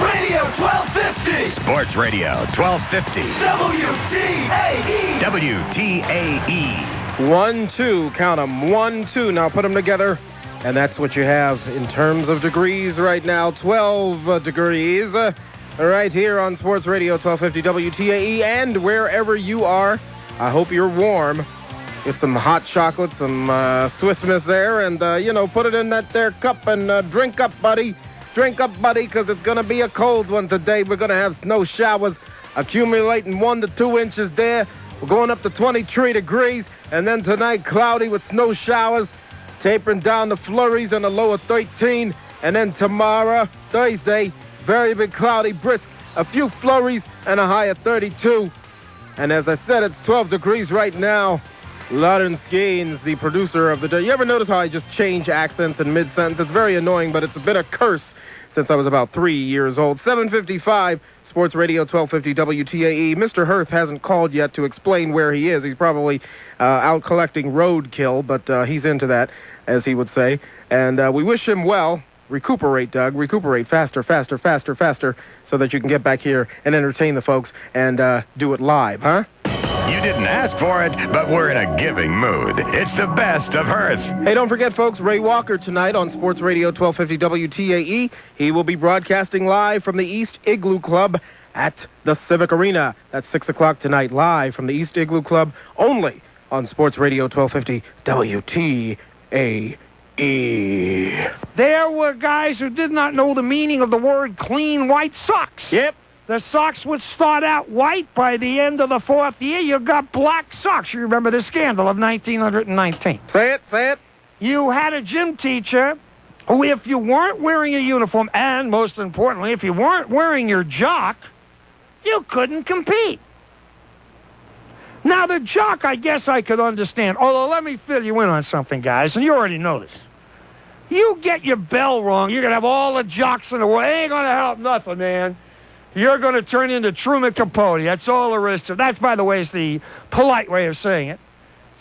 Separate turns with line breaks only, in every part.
Radio 1250.
Sports Radio 1250. WTAE.
1, 2, count them. 1, 2. Now put them together. And that's what you have in terms of degrees right now. 12 degrees. Right here on Sports Radio 1250 WTAE. And wherever you are, I hope you're warm. Get some hot chocolate, some Swiss Miss there, and, put it in that there cup and drink up, buddy. Drink up, buddy, because it's going to be a cold one today. We're going to have snow showers accumulating 1 to 2 inches there. We're going up to 23 degrees, and then tonight cloudy with snow showers, tapering down to flurries and a low of 13. And then tomorrow, Thursday, very big cloudy, brisk, a few flurries and a high of 32. And as I said, it's 12 degrees right now. Laurence, the producer of the day. You ever notice how I just change accents in mid-sentence? It's very annoying, but it's been a curse since I was about 3 years old. 7:55, Sports Radio 1250 WTAE. Mr. Hoerth hasn't called yet to explain where he is. He's probably out collecting roadkill, but he's into that, as he would say. And we wish him well. Recuperate, Doug. Recuperate faster, faster, faster, faster, so that you can get back here and entertain the folks and do it live, huh?
You didn't ask for it, but we're in a giving mood. It's the best of Hoerth.
Hey, don't forget, folks, Ray Walker tonight on Sports Radio 1250 WTAE. He will be broadcasting live from the East Igloo Club at the Civic Arena. That's 6 o'clock tonight, live from the East Igloo Club, only on Sports Radio 1250 WTAE.
There were guys who did not know the meaning of the word clean white socks.
Yep.
The socks would start out white. By the end of the 4th year, you got black socks. You remember the scandal of 1919.
Say it.
You had a gym teacher who, if you weren't wearing a uniform, and most importantly, if you weren't wearing your jock, you couldn't compete. Now, the jock, I guess I could understand. Although, let me fill you in on something, guys, and you already know this. You get your bell wrong, you're going to have all the jocks in the world. It ain't going to help nothing, man. You're going to turn into Truman Capote. That's all there is to it. That's, by the way, is the polite way of saying it.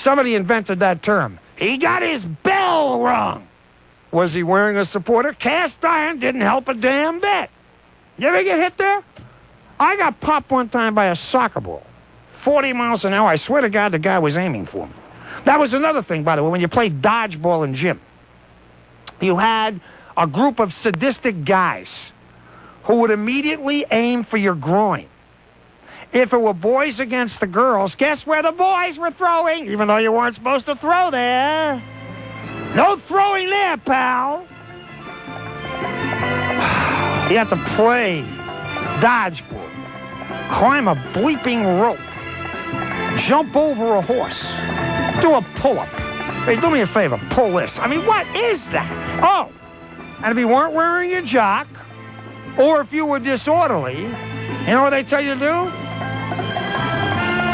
Somebody invented that term. He got his bell wrong. Was he wearing a supporter? Cast iron didn't help a damn bit. You ever get hit there? I got popped one time by a soccer ball. 40 miles an hour. I swear to God, the guy was aiming for me. That was another thing, by the way, when you played dodgeball in gym. You had a group of sadistic guys who would immediately aim for your groin. If it were boys against the girls, guess where the boys were throwing? Even though you weren't supposed to throw there. No throwing there, pal. You have to play dodgeball, climb a bleeping rope, jump over a horse, do a pull-up. Hey, do me a favor, pull this. I mean, what is that? Oh, and if you weren't wearing your jock, or if you were disorderly, you know what they tell you to do?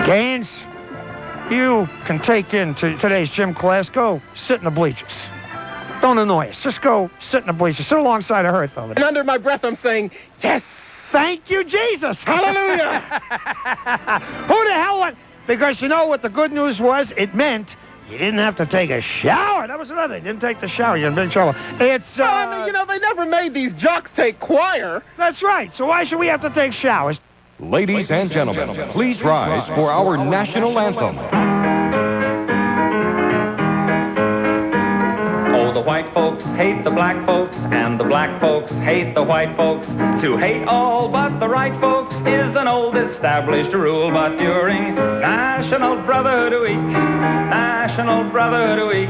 Gaines, you can take in today's gym class. Go sit in the bleachers. Don't annoy us. Just go sit in the bleachers. Sit alongside of Hoerth over there.
And under my breath, I'm saying, yes!
Thank you, Jesus!
Hallelujah!
Who the hell went? Because you know what the good news was? It meant you didn't have to take a shower. That was another thing. You didn't take the shower. You're in big trouble. It's,
I mean, they never made these jocks take choir.
That's right. So why should we have to take showers?
Ladies and gentlemen, please rise for our national anthem.
Oh, the white folks hate the black folks, and the black folks hate the white folks. To hate all but the right folks is an old established rule, but during National Brotherhood Week, National Brotherhood Week,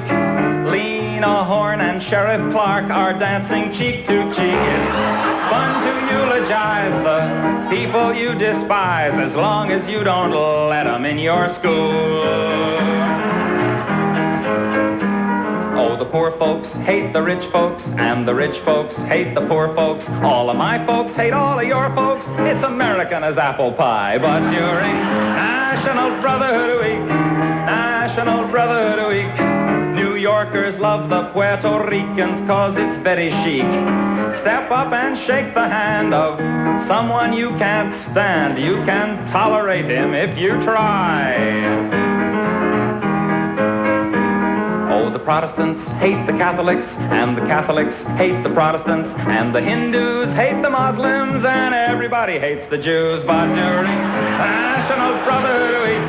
Lena Horne and Sheriff Clark are dancing cheek to cheek. It's fun to eulogize the people you despise, as long as you don't let them in your school. Oh, the poor folks hate the rich folks, and the rich folks hate the poor folks. All of my folks hate all of your folks. It's American as apple pie. But during National Brotherhood Week, National Brotherhood Week, New Yorkers love the Puerto Ricans 'cause it's very chic. Step up and shake the hand of someone you can't stand. You can tolerate him if you try. Oh, the Protestants hate the Catholics, and the Catholics hate the Protestants, and the Hindus hate the Muslims, and everybody hates the Jews. But during National Brotherhood Week,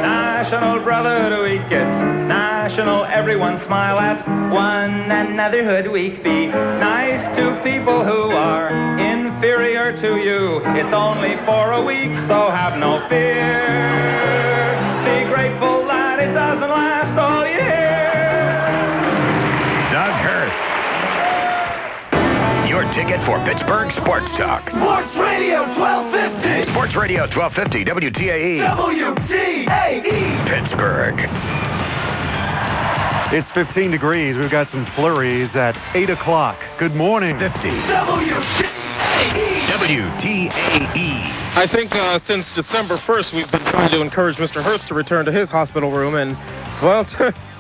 National Brotherhood Week, it's national, everyone smile at one anotherhood week. Be nice to people who are inferior to you. It's only for a week, so have no fear. Be grateful that it doesn't last all year.
Doug Hoerth. Your ticket for Pittsburgh Sports Talk.
Sports Radio 1250.
Sports Radio 1250 WTAE.
WTAE.
Pittsburgh.
It's 15 degrees. We've got some flurries at 8 o'clock. Good morning.
50. WTAE.
I think since December 1st, we've been trying to encourage Mr. Hoerth to return to his hospital room, and, well,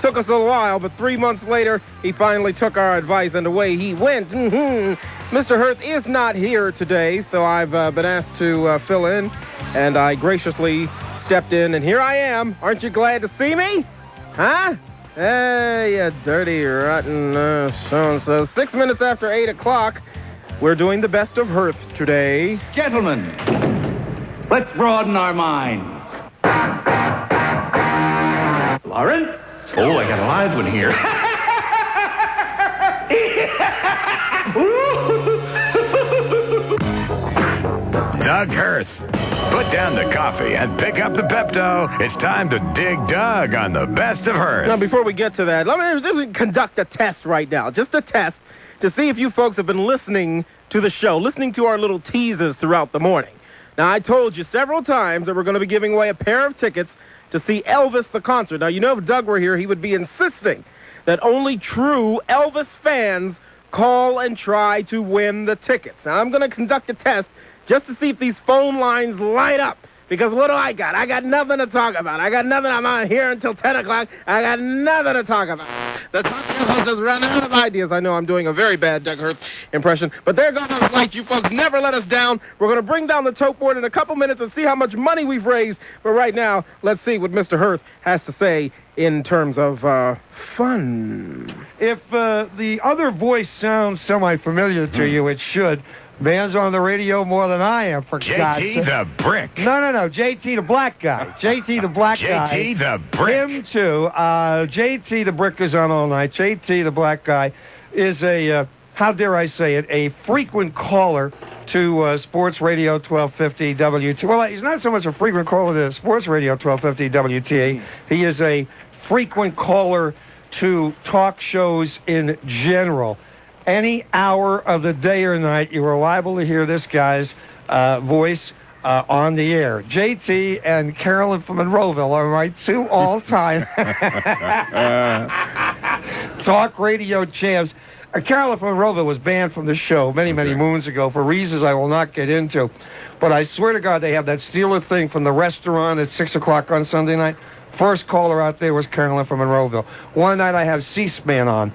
took us a while, but 3 months later, he finally took our advice, and away he went. Mr. Hoerth is not here today, so I've been asked to fill in, and I graciously stepped in, and here I am. Aren't you glad to see me? Huh? Hey, you dirty, rotten so-and-so. 6 minutes after 8 o'clock, we're doing the best of Hoerth today.
Gentlemen, let's broaden our minds. Laurence? Oh, I got a live one here.
Doug Hoerth. Put down the coffee and pick up the Pepto. It's time to dig Doug on the best of Hoerth.
Now, before we get to that, let me conduct a test right now. Just a test to see if you folks have been listening to the show, listening to our little teases throughout the morning. Now, I told you several times that we're going to be giving away a pair of tickets to see Elvis the concert. Now, you know, if Doug were here, he would be insisting that only true Elvis fans call and try to win the tickets. Now, I'm going to conduct a test just to see if these phone lines light up. Because what do I got? I got nothing to talk about. I got nothing. I'm out here until 10 o'clock. I got nothing to talk about. The talk host has run out of ideas. I know I'm doing a very bad Doug Hoerth impression, but they're going to like you folks. Never let us down. We're going to bring down the tote board in a couple minutes and see how much money we've raised. But right now, let's see what Mr. Hoerth has to say in terms of fun.
If the other voice sounds semi-familiar to you, it should. Man's on the radio more than I am, for God's sake.
JT the Brick.
No. JT the black guy. JT the black guy.
JT the Brick.
Him too. JT the Brick is on all night. JT the black guy is a, how dare I say it, a frequent caller to Sports Radio 1250 WT. Well, he's not so much a frequent caller to Sports Radio 1250 WTA. He is a frequent caller to talk shows in general. Any hour of the day or night, you are liable to hear this guy's voice on the air. JT and Carolyn from Monroeville are my two all-time talk radio champs. Carolyn from Monroeville was banned from the show many moons ago for reasons I will not get into. But I swear to God, they have that Steeler thing from the restaurant at 6 o'clock on Sunday night. First caller out there was Carolyn from Monroeville. One night I have C-SPAN on.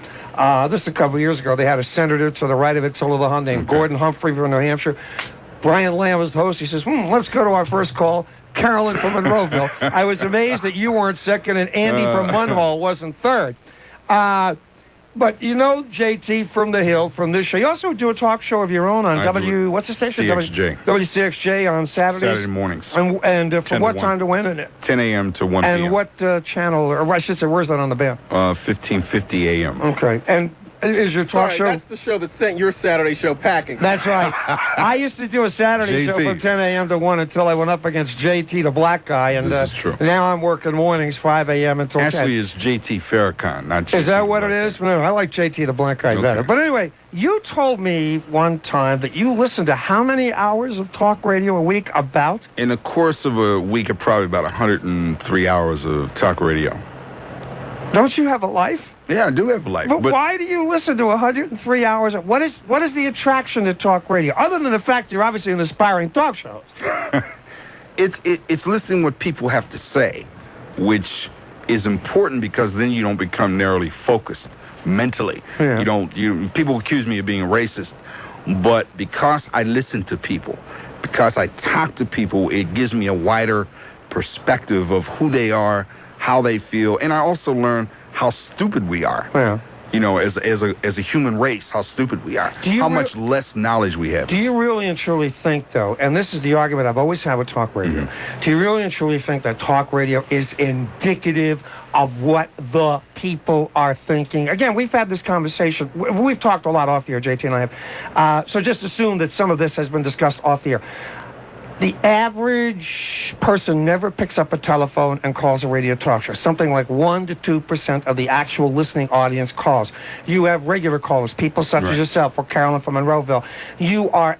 This is a couple years ago. They had a senator to the right of it, to the Hun, named Gordon Humphrey from New Hampshire. Brian Lamb was the host. He says, let's go to our first call. Carolyn from Monroeville. I was amazed that you weren't second and Andy from Munhall wasn't third. But you know JT from the Hill, from this show. You also do a talk show of your own on what's the station?
CXJ.
WCXJ on Saturdays?
Saturday mornings.
And from what time to when?
10 a.m. to 1 p.m.
And what channel, or I should say, where's that on the band?
1550 a.m.
Okay. And is your talk show?
That's the show that sent your Saturday show packing.
That's right. I used to do a Saturday show from 10 a.m. to 1 until I went up against JT, the black guy. And
this is true.
Now I'm working mornings, 5 a.m. until 10.
Actually, it's JT Farrakhan, not JT.
Is that what it is? No, I like JT, the black guy, better. But anyway, you told me one time that you listened to how many hours of talk radio a week about?
In the course of a week, probably about 103 hours of talk radio.
Don't you have a life?
Yeah, I do have a life.
But why do you listen to 103 hours? What is the attraction to talk radio, other than the fact you're obviously an aspiring talk show?
It's listening what people have to say, which is important because then you don't become narrowly focused mentally.
Yeah.
People accuse me of being racist, but because I listen to people, because I talk to people, it gives me a wider perspective of who they are, how they feel, and I also learn how stupid we are.
Yeah.
You know, as a human race, how stupid we are. How much less knowledge we have.
Do you really and truly think, though, and this is the argument I've always had with talk radio, do you really and truly think that talk radio is indicative of what the people are thinking? Again, we've had this conversation. We've talked a lot off the air, JT and I have. So just assume that some of this has been discussed off the air. The average person never picks up a telephone and calls a radio talk show. Something like 1 to 2% of the actual listening audience calls. You have regular callers, people such as yourself, or Carolyn from Monroeville. You are,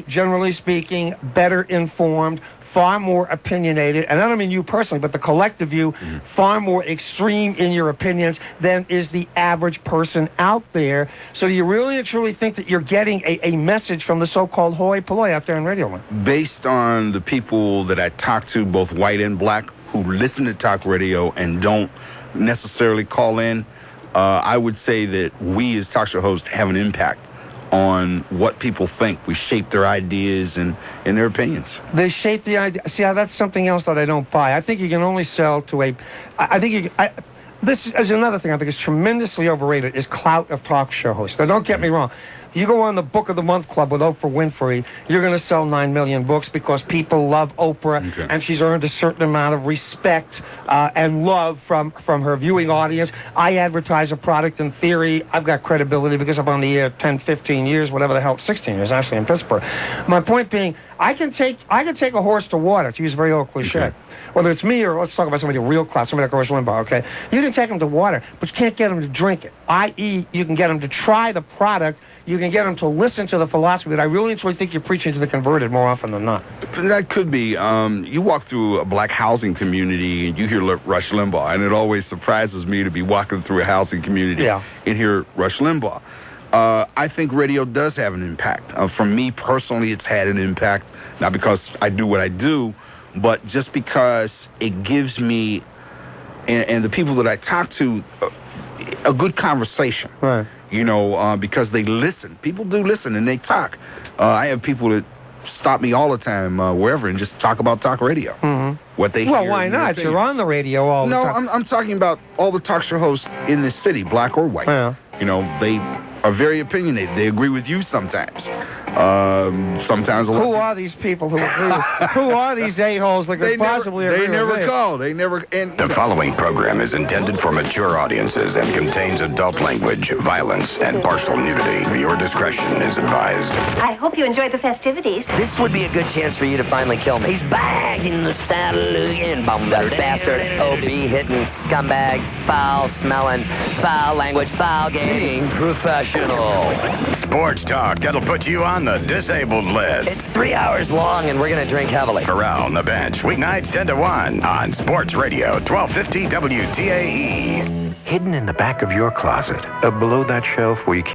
generally speaking, better informed, far more opinionated, and I don't mean you personally, but the collective you, far more extreme in your opinions than is the average person out there. So do you really and truly think that you're getting a message from the so-called hoi polloi out there in radio land?
Based on the people that I talk to, both white and black, who listen to talk radio and don't necessarily call in, I would say that we as talk show hosts have an impact on what people think. We shape their ideas and their opinions.
They shape the idea. See, that's something else that I don't buy. I think you can only sell to a... This is another thing I think is tremendously overrated, is clout of talk show hosts. Now, don't get me wrong. You go on the Book of the Month Club with Oprah Winfrey, you're going to sell 9 million books because people love Oprah, and she's earned a certain amount of respect and love from her viewing audience. I advertise a product in theory. I've got credibility because I'm on the air 10, 15 years, whatever the hell, 16 years actually in Pittsburgh. My point being, I can take a horse to water, to use a very old cliche. Whether it's me or let's talk about somebody real clout, somebody like Rush Limbaugh, okay? You can take them to water, but you can't get them to drink it. I.e., you can get them to try the product. You can get them to listen to the philosophy that I really and truly think you're preaching to the converted more often than not.
That could be. You walk through a black housing community and you hear Rush Limbaugh, and it always surprises me to be walking through a housing community and hear Rush Limbaugh. I think radio does have an impact. For me personally, it's had an impact, not because I do what I do, but just because it gives me and the people that I talk to a good conversation.
Right.
You know, because they listen. People do listen and they talk. I have people that stop me all the time, wherever, and just talk about talk radio. What they hear.
Well, why not? You're on the radio all the time.
No, I'm talking about all the talk show hosts in this city, black or white.
Yeah.
You know, they are very opinionated. They agree with you sometimes. Sometimes a lot.
Who are these people who agree? Who are these a-holes that could possibly agree?
They never
with
call. They never. And
The following program is intended for mature audiences and contains adult language, violence, and partial nudity. Viewer discretion is advised.
I hope you enjoyed the festivities.
This would be a good chance for you to finally kill me. He's back in the saddle again. That bastard, OB-hitting, scumbag, foul-smelling, foul language, foul gaming, professional.
Sports talk that'll put you on the disabled list.
It's 3 hours long, and we're going to drink heavily.
Corral on the bench, weeknights 10 to 1 on Sports Radio 1250 WTAE.
Hidden in the back of your closet, below that shelf where you